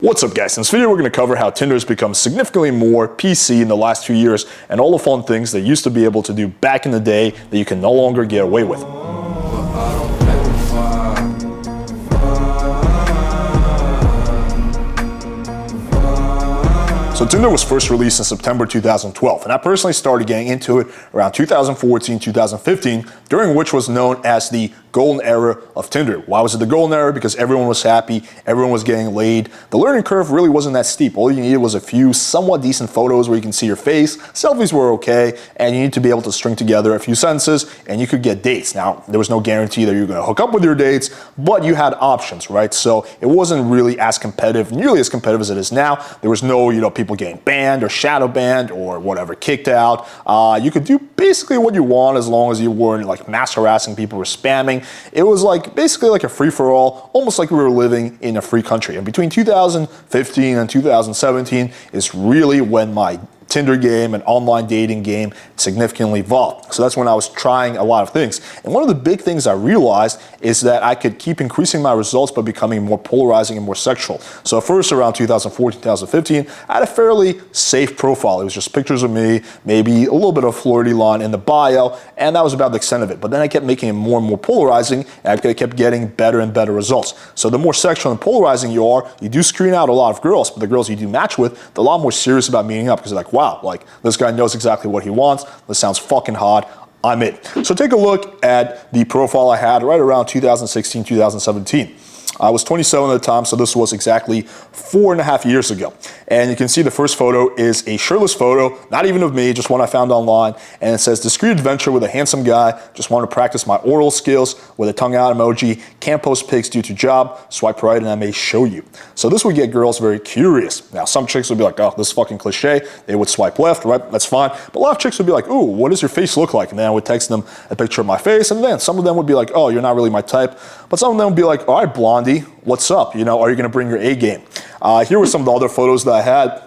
What's up guys, in this video we're going to cover how Tinder has become significantly more PC in the last few years and all the fun things they used to be able to do back in the day that you can no longer get away with. So Tinder was first released in September 2012, and I personally started getting into it around 2014, 2015, during which was known as the golden era of Tinder. Why was it the golden era? Because everyone was happy, everyone was getting laid. The learning curve really wasn't that steep. All you needed was a few somewhat decent photos where you can see your face, selfies were okay, and you need to be able to string together a few sentences and you could get dates. Now, there was no guarantee that you were going to hook up with your dates, but you had options, right? So it wasn't really as competitive, nearly as competitive as it is now. There was no, people getting banned or shadow banned or whatever, kicked out. You could do basically what you want as long as you weren't like mass harassing people or spamming. It was like basically like a free-for-all, almost like we were living in a free country. And between 2015 and 2017 is really when my Tinder game and online dating game significantly evolved. So that's when I was trying a lot of things. And one of the big things I realized is that I could keep increasing my results by becoming more polarizing and more sexual. So first around 2014, 2015, I had a fairly safe profile. It was just pictures of me, maybe a little bit of flirty line in the bio, and that was about the extent of it. But then I kept making it more and more polarizing, and I kept getting better and better results. So the more sexual and polarizing you are, you do screen out a lot of girls, but the girls you do match with, they're a lot more serious about meeting up because they're like, wow, like this guy knows exactly what he wants. This sounds fucking hot. I'm in. So take a look at the profile I had right around 2016, 2017. I was 27 at the time, so this was exactly 4.5 years ago. And you can see the first photo is a shirtless photo, not even of me, just one I found online. And it says, discreet adventure with a handsome guy, just want to practice my oral skills with a tongue out emoji, can't post pics due to job, swipe right and I may show you. So this would get girls very curious. Now some chicks would be like, oh, this is fucking cliche. They would swipe left, right, that's fine. But a lot of chicks would be like, ooh, what does your face look like? And then I would text them a picture of my face. And then some of them would be like, oh, you're not really my type. But some of them would be like, all right, blondie, what's up? Are you going to bring your A game? Here were some of the other photos that I had.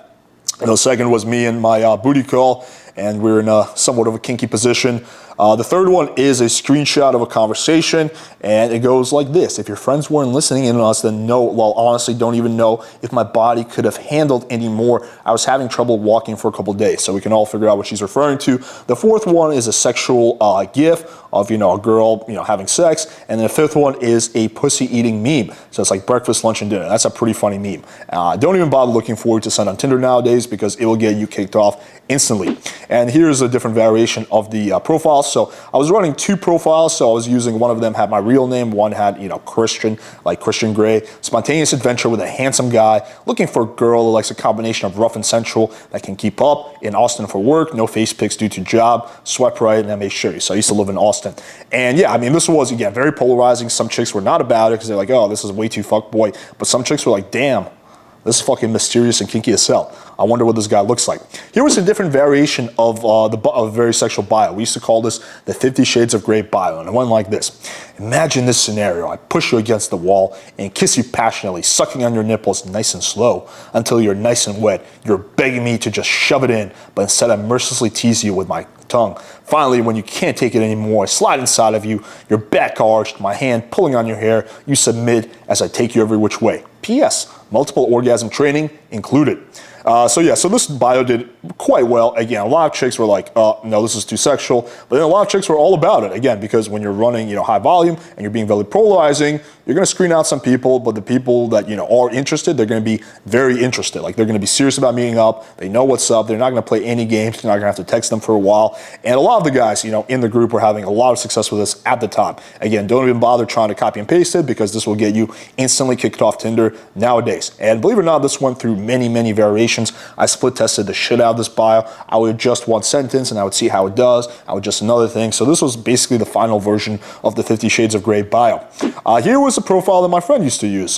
The second was me and my booty call, and we're in a somewhat of a kinky position. The third one is a screenshot of a conversation, and it goes like this. If your friends weren't listening in on us, then no, well, honestly, don't even know if my body could have handled any more. I was having trouble walking for a couple days, so we can all figure out what she's referring to. The fourth one is a sexual gif of, a girl, having sex, and then the fifth one is a pussy eating meme. So it's like breakfast, lunch, and dinner. That's a pretty funny meme. Don't even bother looking forward to send on Tinder nowadays because it will get you kicked off instantly. And here's a different variation of the profile. So I was running two profiles. So I was using, one of them had my real name, one had, Christian, like Christian Grey. Spontaneous adventure with a handsome guy, looking for a girl who likes a combination of rough and sensual that can keep up, in Austin for work, no face pics due to job, swipe right, and I may show you. So I used to live in Austin. And yeah, this was, again, very polarizing. Some chicks were not about it because they're like, oh, this is way too fuckboy. But some chicks were like, damn, this is fucking mysterious and kinky as hell. I wonder what this guy looks like. Here was a different variation of a very sexual bio. We used to call this the 50 Shades of Grey bio, and it went like this. Imagine this scenario. I push you against the wall and kiss you passionately, sucking on your nipples nice and slow until you're nice and wet. You're begging me to just shove it in, but instead I mercilessly tease you with my tongue. Finally, when you can't take it anymore, I slide inside of you, your back arched, my hand pulling on your hair, you submit as I take you every which way. P.S. Multiple orgasm training included. So this bio did quite well. Again, a lot of chicks were like, no, this is too sexual. But then a lot of chicks were all about it. Again, because when you're running, high volume and you're being very polarizing, you're going to screen out some people, but the people that, are interested, they're going to be very interested. Like they're going to be serious about meeting up. They know what's up. They're not going to play any games. You're not going to have to text them for a while. And a lot of the guys, in the group were having a lot of success with this at the time. Again, don't even bother trying to copy and paste it because this will get you instantly kicked off Tinder nowadays. And believe it or not, this went through many, many variations. I split tested the shit out of this bio. I would adjust one sentence and I would see how it does. I would adjust another thing. So this was basically the final version of the 50 Shades of Grey bio. Here was a profile that my friend used to use.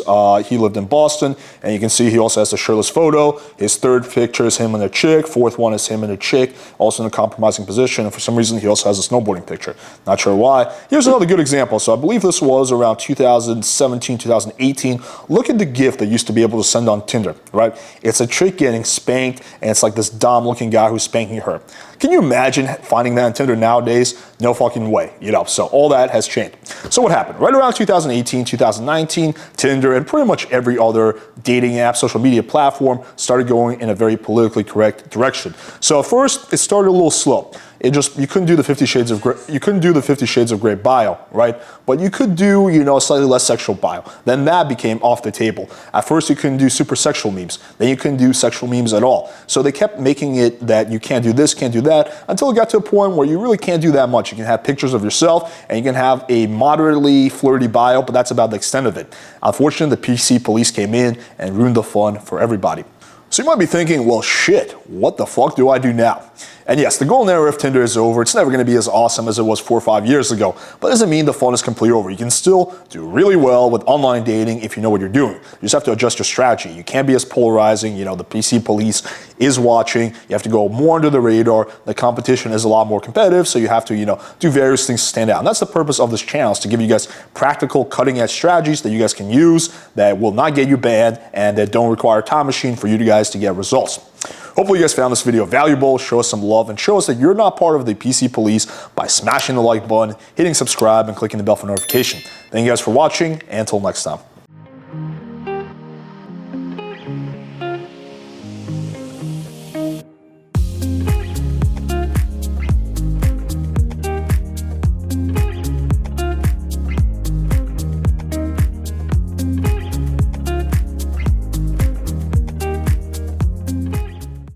He lived in Boston, and you can see he also has a shirtless photo. His third picture is him and a chick. Fourth one is him and a chick, also in a compromising position. And for some reason, he also has a snowboarding picture. Not sure why. Here's another good example. So I believe this was around 2017, 2018. Look at the GIF that used to be able to send on Tinder, right? It's a chick getting spanked, and it's like this Dom-looking guy who's spanking her. Can you imagine finding that on Tinder nowadays? No fucking way, you know, so all that has changed. So what happened? Right around 2018, 2019, Tinder and pretty much every other dating app, social media platform started going in a very politically correct direction. So at first, it started a little slow. You couldn't do the 50 Shades of Grey bio, right? But you could do, you know, a slightly less sexual bio. Then that became off the table. At first, you couldn't do super sexual memes. Then you couldn't do sexual memes at all. So they kept making it that you can't do this, can't do that, until it got to a point where you really can't do that much. You can have pictures of yourself, and you can have a moderately flirty bio, but that's about the extent of it. Unfortunately, the PC police came in and ruined the fun for everybody. So you might be thinking, well, shit, what the fuck do I do now? And yes, the golden era of Tinder is over. It's never going to be as awesome as it was 4 or 5 years ago, but it doesn't mean the fun is completely over. You can still do really well with online dating if you know what you're doing. You just have to adjust your strategy. You can't be as polarizing. You know, the PC police is watching. You have to go more under the radar. The competition is a lot more competitive, so you have to, you know, do various things to stand out. And that's the purpose of this channel, is to give you guys practical, cutting-edge strategies that you guys can use that will not get you banned and that don't require a time machine for you guys to get results. Hopefully you guys found this video valuable. Show us some love and show us that you're not part of the PC police by smashing the like button, hitting subscribe, and clicking the bell for notification. Thank you guys for watching, and until next time.